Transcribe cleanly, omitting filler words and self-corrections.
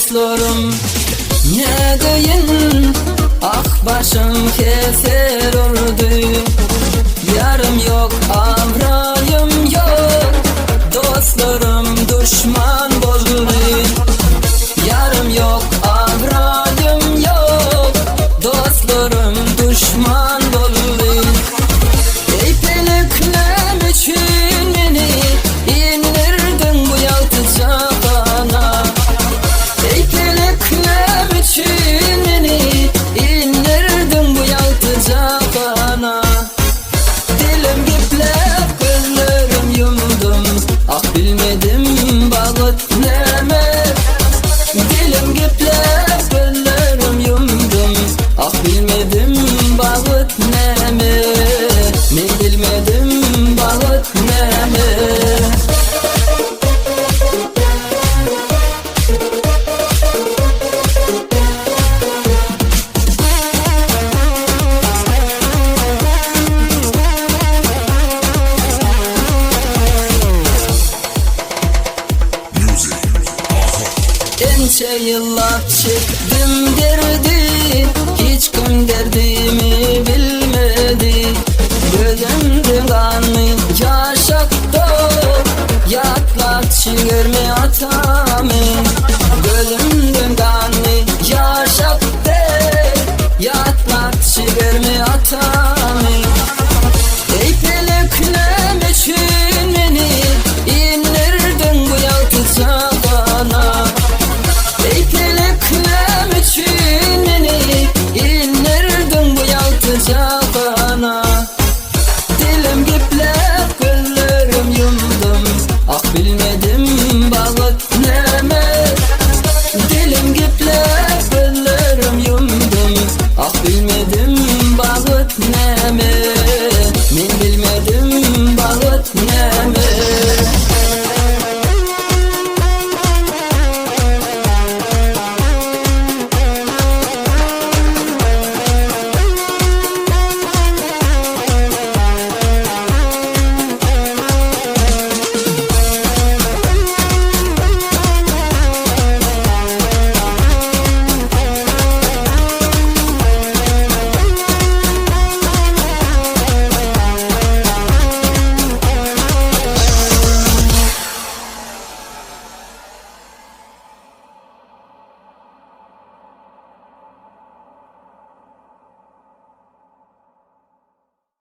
dostlarım. Ne deyin, ah başım keser oldu. Yarım yok, avrayım yok, dostlarım düşman oldu. Yarım yok, avrayım yok, dostlarım düşman oldu. Ey peleklerim için beni indirdin bu yaltıca bana. Ey peleklerim için beni indirdin bu yaltıca bana. Dilim giplep gözlerim yumdum, ah bilmedim bağıt neme. Dilim giplep gözlerim yumdum, ah bilmedim bağıt neme. Men bilmedim bağıt neme. Ence yıllar çektim derdi, hiç kim derdimi bilmedi. Gözümde kanlı yaş aktı, yatlat şiirimi atar.